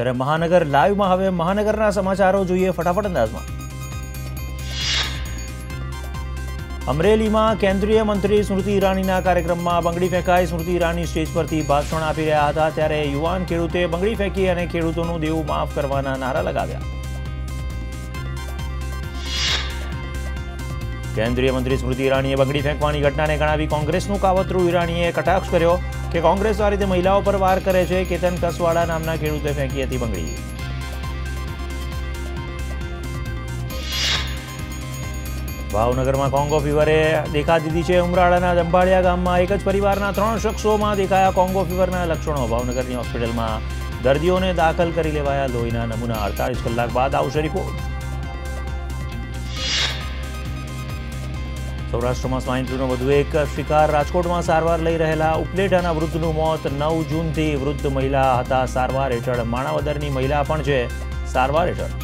ત્યારે મહાનગર લાઈવમાં હવે મહાનગરના સમાચારો જોઈએ ફટાફટ અંદાજમાં। અમરેલીમાં કેન્દ્રીય મંત્રી સ્મૃતિ ઈરાનીના કાર્યક્રમમાં બંગડી ફેંકાઈ। સ્મૃતિ ઈરાની સ્ટેજ પરથી ભાષણ આપી રહ્યા હતા ત્યારે યુવાન ખેડૂતે બંગડી ફેંકી અને ખેડૂતોનું દેવું માફ કરવાના નારા લગાવ્યા। કેન્દ્રીય મંત્રી સ્મૃતિ ઈરાનીએ બંગડી ફેંકવાની ઘટનાને ગણાવી કોંગ્રેસનું કાવતરું। ઈરાનીએ કટાક્ષ કર્યો કે કોંગ્રેસ આ રીતે મહિલાઓ પર વાર કરે છે। કેતન કસવાડા નામના ખેડૂતે ફેંકી હતી બંગડી। ભાવનગરમાં કોંગો ફીવરે દેખા દીધી છે। ઉમરાળાના દંભાળિયા ગામમાં એક જ પરિવારના 3 શખ્સોમાં દેખાયા કોંગો ફીવરના લક્ષણો। ભાવનગરની હોસ્પિટલમાં દર્દીઓને દાખલ કરી લેવાયા। લોહીના નમૂના 48 કલાક બાદ આવશે રિપોર્ટ। સૌરાષ્ટ્રમાં સ્વાઇન ફ્લૂનો વધુ એક શિકાર। રાજકોટમાં સારવાર લઈ રહેલા ઉપલેટાના વૃદ્ધનું મોત। 9 જૂનથી વૃદ્ધ મહિલા હતા સારવાર હેઠળ। માણાવદરની મહિલા પણ છે સારવાર હેઠળ।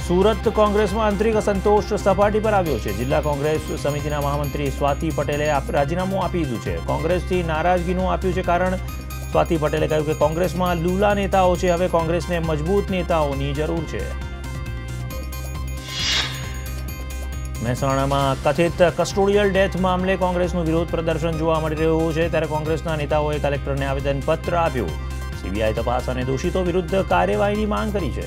સુરત કોંગ્રેસમાં આંતરિક અસંતોષ સપાટી પર આવ્યો છે। જિલ્લા કોંગ્રેસ સમિતિના મહામંત્રી સ્વાતિ પટેલે રાજીનામું આપી દીધું છે। કોંગ્રેસથી નારાજગીનું આપ્યું છે કારણ। સ્વાતિ પટેલે કહ્યું કે કોંગ્રેસમાં લૂલા નેતાઓ છે, હવે કોંગ્રેસને મજબૂત નેતાઓની જરૂર છે। મહેસાણામાં કથિત કસ્ટોડિયલ ડેથ મામલે કોંગ્રેસનું વિરોધ પ્રદર્શન જોવા મળી રહ્યું છે ત્યારે કોંગ્રેસના નેતાઓએ કલેક્ટરને આવેદનપત્ર આપ્યું। સીબીઆઈ તપાસ અને દોષિતો વિરુદ્ધ કાર્યવાહીની માંગ કરી છે।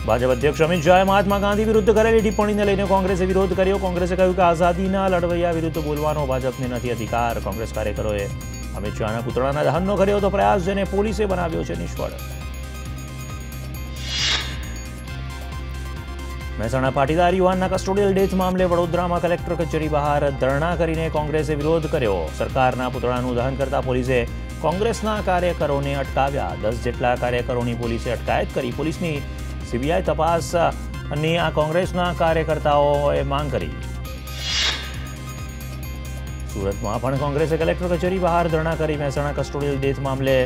ભાજપ અધ્યક્ષ અમિત શાહે મહાત્મા ગાંધી વિરુદ્ધ કરેલી ટિપ્પણીને લઈને કોંગ્રેસે વિરોધ કર્યો। કોંગ્રેસે કહ્યું કે આઝાદીના લડવૈયા વિરુદ્ધ બોલવાનો ભાજપને નથી અધિકાર। કોંગ્રેસ કાર્યકરોએ અમિત શાહના પુતળાના દહનનો કર્યો તો પ્રયાસ જેને પોલીસે બનાવ્યો છે નિષ્ફળ। મહેસાણા પાટીદાર યુવાનના કસ્ટોડિયલ ડેથ મામલે વડોદરામાં કલેક્ટર કચેરી બહાર ધરણા કરીને કોંગ્રેસે વિરોધ કર્યો। સરકારના પુતળાનું દહન કરતા પોલીસે કોંગ્રેસના કાર્યકરોને અટકાવ્યા। 10 જેટલા કાર્યકરોની પોલીસે અટકાયત કરી। પોલીસની સીબીઆઈ તપાસની આ કોંગ્રેસના કાર્યકર્તાઓએ માંગ કરી। સુરતમાં પણ કોંગ્રેસે કલેક્ટર કચેરી બહાર ધરણા કરી મહેસાણા કસ્ટોડિયલ ડેથ મામલે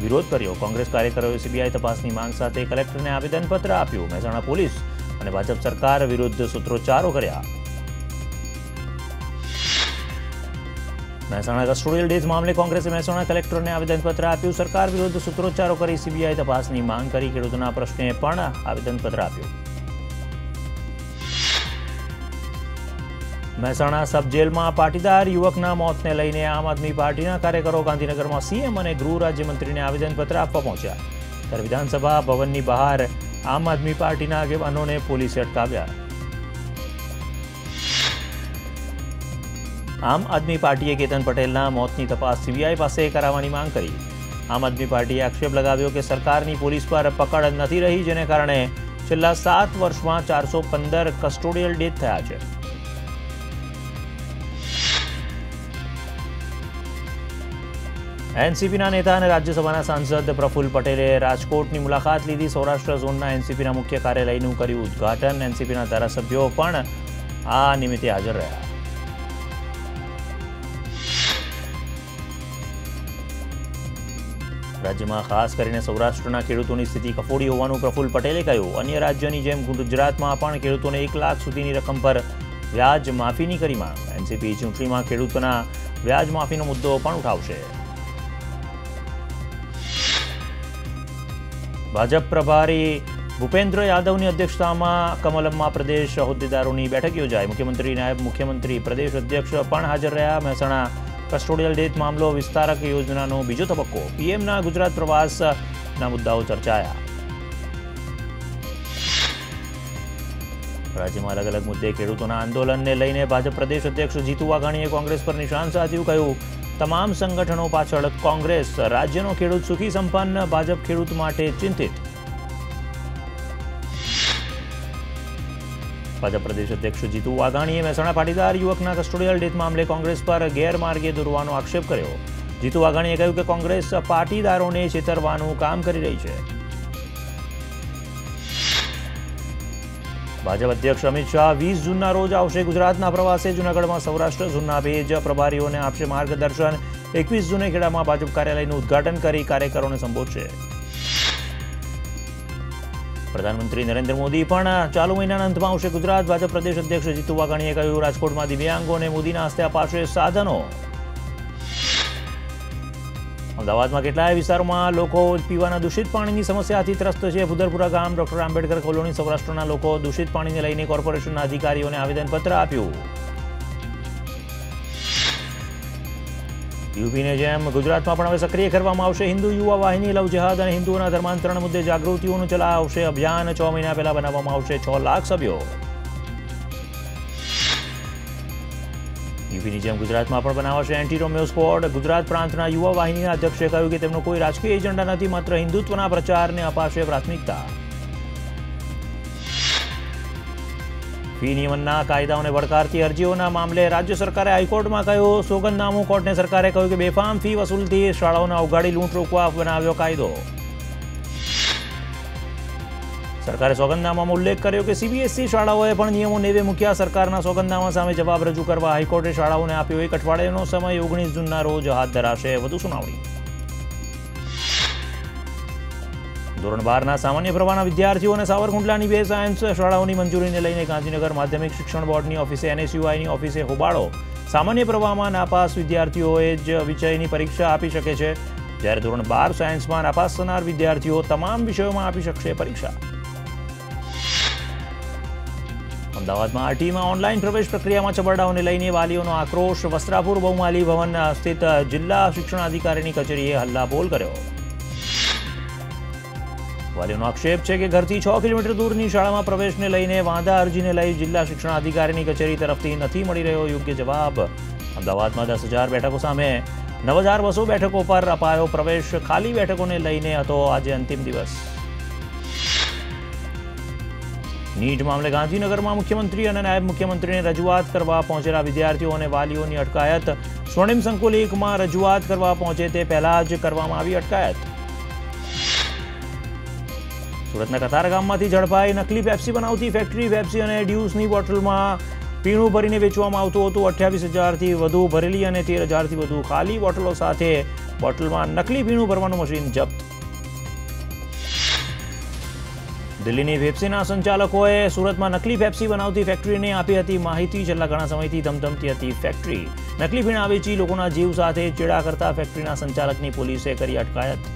વિરોધ કર્યો। કોંગ્રેસ કાર્યકરોએ સીબીઆઈ તપાસની માંગ સાથે કલેક્ટરને આવેદનપત્ર આપ્યું। મહેસાણા પોલીસ અને ભાજપ સરકાર વિરુદ્ધ સૂત્રોચ્ચારો કર્યા। મહેસાણા કસ્ટોડિયલ ડેથ મામલે કોંગ્રેસે મહેસાણા કલેક્ટરને આવેદનપત્ર આપ્યું। સરકાર વિરુદ્ધ સૂત્રોચ્ચારો કરી સીબીઆઈ તપાસની માંગ કરી। ખેડૂતોના પ્રશ્ને પણ આવેદનપત્ર આપ્યું। મહેસાણા સબ જેલમાં પાટીદાર યુવકના મોતને લઈને આમ આદમી પાર્ટીના કાર્યકરો ગાંધીનગરમાં સીએમ અને ગૃહ રાજ્યમંત્રીને આવેદનપત્ર આપવા પહોંચ્યા ત્યારે વિધાનસભા ભવનની બહાર આમ આદમી પાર્ટીના આગેવાનોને પોલીસે અટકાવ્યા। આમ આદમી પાર્ટીએ કેતન પટેલના મોતની તપાસ સીબીઆઈ પાસે કરાવવાની માંગ કરી। આમ આદમી પાર્ટીએ આક્ષેપ લગાવ્યો કે સરકારની પોલીસ પર પકડ નથી રહી જેને કારણે છેલ્લા 7 વર્ષમાં 415 કસ્ટોડિયલ ડેથ થયા છે। એનસીપીના નેતા અને રાજ્યસભાના સાંસદ પ્રફુલ્લ પટેલે રાજકોટની મુલાકાત લીધી। સૌરાષ્ટ્ર ઝોનના એનસીપીના મુખ્ય કાર્યાલયનું કર્યું ઉદ્ઘાટન। એનસીપીના ધારાસભ્યો પણ આ નિમિત્તે હાજર રહ્યા। રાજ્યમાં ખાસ કરીને સૌરાષ્ટ્રના ખેડૂતોની સ્થિતિ કફોડી હોવાનું પ્રફુલ્લ પટેલે કહ્યું। અન્ય રાજ્યોની જેમ ગુજરાતમાં પણ ખેડૂતોને 1 લાખ સુધીની રકમ પર વ્યાજ માફીની કરી માંગ। એનસીપી ચૂંટણીમાં ખેડૂતોના વ્યાજ માફીનો મુદ્દો પણ ઉઠાવશે। ભાજપ પ્રભારી ભૂપેન્દ્ર યાદવની અધ્યક્ષતામાં કમલમમાં પ્રદેશ હોદ્દેદારોની બેઠક યોજાઈ। મુખ્યમંત્રી, નાયબ મુખ્યમંત્રી, પ્રદેશ અધ્યક્ષ પણ હાજર રહ્યા। મહેસાણા કસ્ટોડિયલ ડેથ મામલો, વિસ્તારક યોજનાનો બીજો તબક્કો, પીએમના ગુજરાત પ્રવાસના મુદ્દાઓ ચર્ચાયા। રાજ્યમાં અલગ અલગ મુદ્દે ખેડૂતોના આંદોલનને લઈને ભાજપ પ્રદેશ અધ્યક્ષ જીતુ વાઘાણીએ કોંગ્રેસ પર નિશાન સાધ્યું। કહ્યું તમામ સંગઠનો પાછળ કોંગ્રેસ। રાજ્યનો ખેડૂત સુખી સંપન્ન, ભાજપ ખેડૂત માટે ચિંતિત। ભાજપ પ્રદેશ અધ્યક્ષ જીતુ વાઘાણીએ મહેસાણા પાટીદાર યુવકના કસ્ટોડિયલ ડેથ મામલે કોંગ્રેસ પર ગેરમાર્ગે દોરવાનો આક્ષેપ કર્યો। જીતુ વાઘાણીએ કહ્યું કે કોંગ્રેસ પાટીદારોને છેતરવાનું કામ કરી રહી છે। ભાજપ અધ્યક્ષ અમિત શાહ 20 જૂનના રોજ આવશે ગુજરાતના પ્રવાસે। જૂનાગઢમાં સૌરાષ્ટ્ર ઝોનના ભેજ પ્રભારીઓને આપશે માર્ગદર્શન। 21 જૂને ખેડામાં ભાજપ કાર્યાલયનું ઉદ્ઘાટન કરી કાર્યકરોને સંબોધશે। પ્રધાનમંત્રી નરેન્દ્ર મોદી પણ ચાલુ મહિનાના અંતમાં આવશે ગુજરાત. ભાજપ પ્રદેશ અધ્યક્ષ જીતુ વાઘાણીએ કહ્યું, રાજકોટમાં દિવ્યાંગોને મોદીના હસ્તે અપાશે સાધનો. અમદાવાદમાં કેટલાય વિસ્તારોમાં લોકો પીવાના દૂષિત પાણીની સમસ્યાથી ત્રસ્ત છે. ભુદરપુરા ગામ ડોક્ટર આંબેડકર કોલોની સૌરાષ્ટ્રના લોકો દૂષિત પાણીને લઈને કોર્પોરેશનના અધિકારીઓને આવેદનપત્ર આપ્યું. યુપીને જેમ ગુજરાતમાં પણ હવે સક્રિય કરવામાં આવશે હિન્દુ યુવા વાહિની. લવ જેહાદ અને હિન્દુઓના ધર્માંતરણ મુદ્દે જાગૃતિઓનું ચલાવશે અભિયાન. 6 મહિના પહેલા બનાવવામાં આવશે 6 લાખ સભ્યો. યુપીની જેમ ગુજરાતમાં પણ બનાવાશે એન્ટી રોમિયો સ્ક્વોડ. ગુજરાત પ્રાંતના યુવા વાહિનીના અધ્યક્ષે કહ્યું કે તેમનો કોઈ રાજકીય એજન્ડા નથી, માત્ર હિન્દુત્વના પ્રચારને અપાશે પ્રાથમિકતા. ફી નિયમનના કાયદાઓને વળકારતી અરજીઓના મામલે રાજ્ય સરકારે હાઈકોર્ટમાં કહ્યું સોગંદનામું. કોર્ટને સરકારે કહ્યું કે બેફામ ફી વસૂલથી શાળાઓના ઉગાડી લૂંટ રોકવા બનાવ્યો કાયદો. સરકારે સોગંદનામામાં ઉલ્લેખ કર્યો કે સીબીએસઈ શાળાઓએ પણ નિયમો નેવે મૂક્યા. સરકારના સોગંદનામા સામે જવાબ રજૂ કરવા હાઈકોર્ટે શાળાઓને આપ્યો 1 અઠવાડિયાનો સમય. 19 જૂનના રોજ હાથ ધરાશે વધુ સુનાવણી. ધોરણ 12ના સામાન્ય પ્રવાહના વિદ્યાર્થીઓ અને સાવરકુંડલાની 2 સાયન્સ શાળાઓની મંજૂરીને લઈને ગાંધીનગર માધ્યમિક શિક્ષણ બોર્ડની ઓફિસે એનએસયુઆઈની ઓફિસે હોબાળો. સામાન્ય પ્રવાહમાં નાપાસ વિદ્યાર્થીઓએ જ વિષયની પરીક્ષા આપી શકે છે, જ્યારે ધોરણ 12 સાયન્સમાં નાપાસ થનાર વિદ્યાર્થીઓ તમામ વિષયોમાં આપી શકશે પરીક્ષા. અમદાવાદમાં આરટીમાં ઓનલાઈન પ્રવેશ પ્રક્રિયામાં છબરડાઓને લઈને વાલીઓનો આક્રોશ. વસ્ત્રાપુર બહુમાલી ભવન સ્થિત જિલ્લા શિક્ષણાધિકારીની કચેરીએ હલ્લાબોલ કર્યો. વાલીઓનો આક્ષેપ છે કે ઘરથી 6 કિલોમીટર દૂરની શાળામાં પ્રવેશને લઈને વાંધા અરજીને લઈ જિલ્લા શિક્ષણાધિકારીની કચેરી તરફથી નથી મળી રહ્યો યોગ્ય જવાબ. અમદાવાદમાં 10,000 બેઠકો સામે 9,200 બેઠકો પર અપાયો પ્રવેશ. ખાલી બેઠકોને લઈને હતો આજે અંતિમ દિવસ. નીટ મામલે ગાંધીનગરમાં મુખ્યમંત્રી અને નાયબ મુખ્યમંત્રીને રજૂઆત કરવા પહોંચેલા વિદ્યાર્થીઓ અને વાલીઓની અટકાયત. સ્વર્ણિમ સંકુલ 1માં રજૂઆત કરવા પહોંચે તે પહેલા જ કરવામાં આવી અટકાયત. સુરતના કતારગામમાંથી ઝડપાઈ નકલી પેપ્સી બનાવતી ફેક્ટરી. પેપ્સી અને ડ્યુસની બોટલમાં પીણું ભરીને વેચવામાં આવતું હતું. 28,000થી વધુ ભરેલી અને 13,000થી વધુ ખાલી બોટલો સાથે બોટલમાં નકલી પીણું ભરવાનું મશીન જપ્ત. દિલ્હીની પેપ્સીના સંચાલકોએ સુરતમાં નકલી પેપ્સી બનાવતી ફેક્ટરીને આપી હતી માહિતી. છેલ્લા ઘણા સમયથી ધમધમતી હતી ફેક્ટરી. નકલી પીણા વેચી લોકોના જીવ સાથે ચેડા કરતા ફેક્ટરીના સંચાલકની પોલીસે કરી અટકાયત.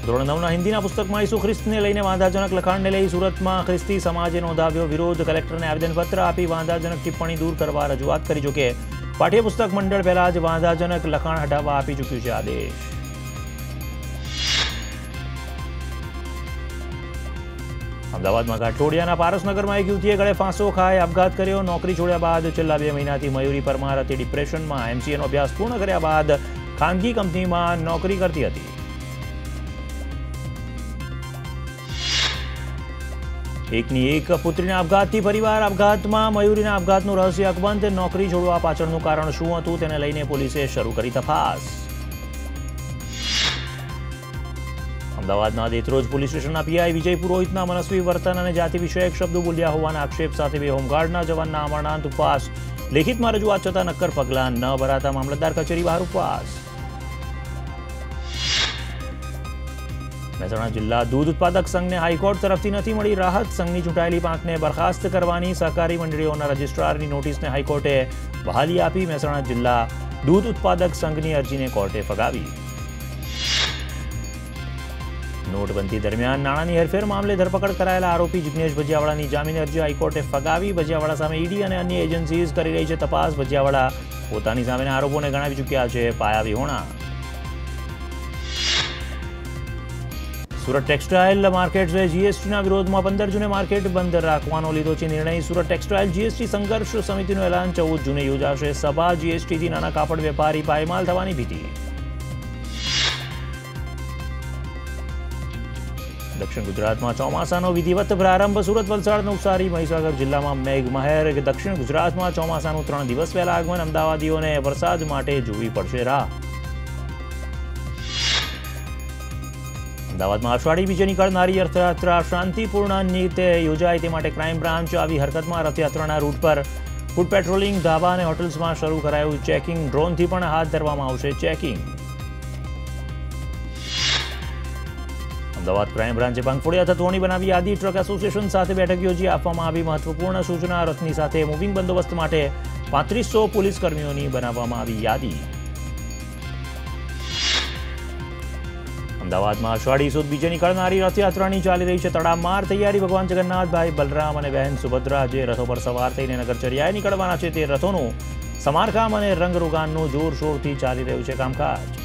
ધોરણ 9ના હિન્દીના પુસ્તકમાં ઈસુ ખ્રિસ્તને લઈને વાંધાજનક લખાણને લઈ સુરતમાં ખ્રિસ્તી સમાજે નોંધાવ્યો વિરોધ. કલેક્ટરને આવેદનપત્ર આપી વાંધાજનક ટિપ્પણી દૂર કરવા રજૂઆત કરી. જોકે પાઠ્યપુસ્તક મંડળ પહેલા જ વાંધાજનક લખાણ હટાવવા આપી ચૂક્યું છે આદેશ. અમદાવાદમાં ઘાટલોડિયાના પારસનગરમાં એક યુવતીએ ગળે ફાંસો ખાઈ આપઘાત કર્યો. નોકરી છોડ્યા બાદ છેલ્લા 2 મહિનાથી મયુરી પરમાર હતી ડિપ્રેશનમાં. એમસીએનો અભ્યાસ પૂર્ણ કર્યા બાદ ખાનગી કંપનીમાં નોકરી કરતી હતી. એકની એક પુત્રીના આપઘાતથી પરિવાર આપઘાતમાં. મયુરીના આપઘાતનું રહસ્ય અકબંધ. નોકરી છોડવા પાછળનું કારણ શું હતું તેને લઈને પોલીસે શરૂ કરી તપાસ. અમદાવાદના દેત્રોજ પોલીસ સ્ટેશનના પીઆઈ વિજય પુરોહિતના મનસ્વી વર્તન અને જાતિ વિષયક શબ્દો બોલ્યા હોવાના આક્ષેપ સાથે 2 હોમગાર્ડના જવાનના અમરનાથ ઉપવાસ. લેખિતમાં રજૂઆત છતાં નક્કર પગલાં ન ભરાતા મામલતદાર કચેરી બહાર ઉપવાસ. મહેસાણા જિલ્લા દૂધ ઉત્પાદક સંઘને હાઈકોર્ટ તરફથી નથી મળી રાહત. સંઘની ચૂંટાયેલી પાંખને બરખાસ્ત કરવાની સહકારી મંડળીઓના રજિસ્ટ્રારની નોટિસને હાઈકોર્ટે બહાલી આપી. મહેસાણા જિલ્લા દૂધ ઉત્પાદક સંઘની અરજીને કોર્ટે ફગાવી. નોટબંધી દરમિયાન નાણાંની હેરફેર મામલે ધરપકડ કરાયેલા આરોપી જિગ્નેશ ભજિયાવાળાની જામીન અરજી હાઈકોર્ટે ફગાવી. ભજિયાવાળા સામે ઈડી અને અન્ય એજન્સીઝ કરી રહી છે તપાસ. ભજિયાવાળા પોતાની સામેના આરોપોને ગણાવી ચૂક્યા છે પાયા વિહોણા. સુરત ટેક્સટાઇલ માર્કેટ્સે જીએસટીના વિરોધમાં 15 જૂને માર્કેટ બંધ રાખવાનો લીધો છે નિર્ણય. સુરત ટેક્સટાઇલ જીએસટી સંઘર્ષ સમિતિનું એલાન 14 જૂને યોજાશે સભા. જીએસટીથી નાના કાપડ વેપારી પાયમાલ થવાની ભીતિ. દક્ષિણ ગુજરાતમાં ચોમાસાનો વિધિવત પ્રારંભ. સુરત, વલસાડ, નવસારી, મહીસાગર જિલ્લામાં મેઘમહેર. દક્ષિણ ગુજરાતમાં ચોમાસાનું 3 દિવસ પહેલા આગમન. અમદાવાદીઓને વરસાદ માટે જોવી પડશે રાહ. અમદાવાદમાં અષાઢી બીજે નીકળનારી રથયાત્રા શાંતિપૂર્ણ રીતે યોજાય તે માટે ક્રાઇમ બ્રાન્ચ આવી હરકતમાં. રથયાત્રાના રૂટ પર ફૂડ પેટ્રોલિંગ, ધાબા અને હોટલ્સમાં શરૂ કરાયું ચેકિંગ. ડ્રોનથી પણ હાથ ધરવામાં આવશે ચેકિંગ. અમદાવાદ ક્રાઇમ બ્રાન્ચે ભાંગફોડિયા તત્વોની બનાવી યાદી. ટ્રક એસોસિએશન સાથે બેઠક યોજી આપવામાં આવી મહત્વપૂર્ણ સૂચના. રથની સાથે મૂવિંગ બંદોબસ્ત માટે 3500 પોલીસ કર્મીઓની બનાવવામાં આવી યાદી. અમદાવાદમાં અષાઢી સુદ બીજે નીકળનારી રથયાત્રાની ચાલી રહી છે તડામાર તૈયારી. ભગવાન જગન્નાથ, ભાઈ બલરામ અને બહેન સુભદ્રા જે રથો પર સવાર થઈને નગરચર્યાએ નીકળવાના છે તે રથોનું સમારકામ અને રંગરોગાનનું જોરશોરથી ચાલી રહ્યું છે કામકાજ.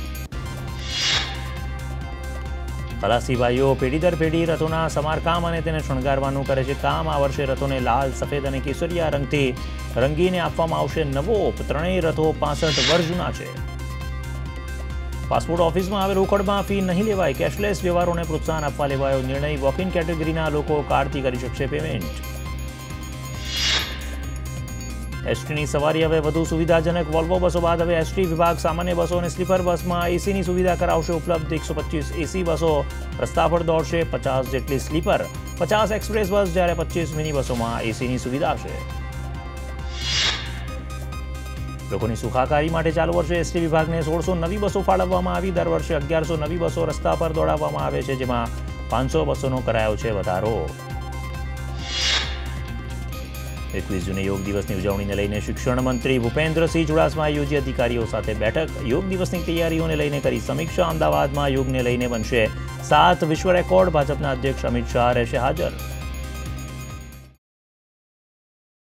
ખલાસી ભાઈઓ પેઢી દર પેઢી રથોના સમારકામ અને તેને શણગારવાનું કરે છે કામ. આ વર્ષે રથોને લાલ, સફેદ અને કેસરિયા રંગથી રંગીને આપવામાં આવશે નવો. ત્રણેય રથો 65 વર્ષ જૂના છે. પાસપોર્ટ ઓફિસમાં હવે રોકડમાં ફી નહીં લેવાય. કેશલેસ વ્યવહારોને પ્રોત્સાહન આપવા લેવાયો નિર્ણય. વોક ઇન કેટેગરીના લોકો કાર્ડથી કરી શકશે પેમેન્ટ. એસટીની સવારી હવે વધુ સુવિધાજનક. વોલ્વો બસો બાદ હવે એસટી વિભાગ સામાન્ય બસો અને સ્લીપર બસમાં એસીની સુવિધા કરાવશે ઉપલબ્ધ. 125 એસી બસો રસ્તા પર દોડશે, 50 જેટલી સ્લીપર, 50 એક્સપ્રેસ બસ, જ્યારે 25 મિની બસોમાં એસીની સુવિધા છે. લોકોની સુખાકારી માટે ચાલુ વર્ષે એસટી વિભાગને 1600 નવી બસો ફાળવવામાં આવી. દર વર્ષે 1100 નવી બસો રસ્તા પર દોડાવવામાં આવે છે, જેમાં 500 બસોનો કરાયો છે વધારો. 21 જૂને યોગ દિવસની ઉજવણીને લઈને શિક્ષણ મંત્રી ભૂપેન્દ્રસિંહ ચુડાસમાએ યોજી અધિકારીઓ સાથે બેઠક. યોગ દિવસની તૈયારીઓને લઈને કરી સમીક્ષા. અમદાવાદમાં યોગને લઈને બનશે 7 વિશ્વ રેકોર્ડ. ભાજપના અધ્યક્ષ અમિત શાહ રહેશે હાજર.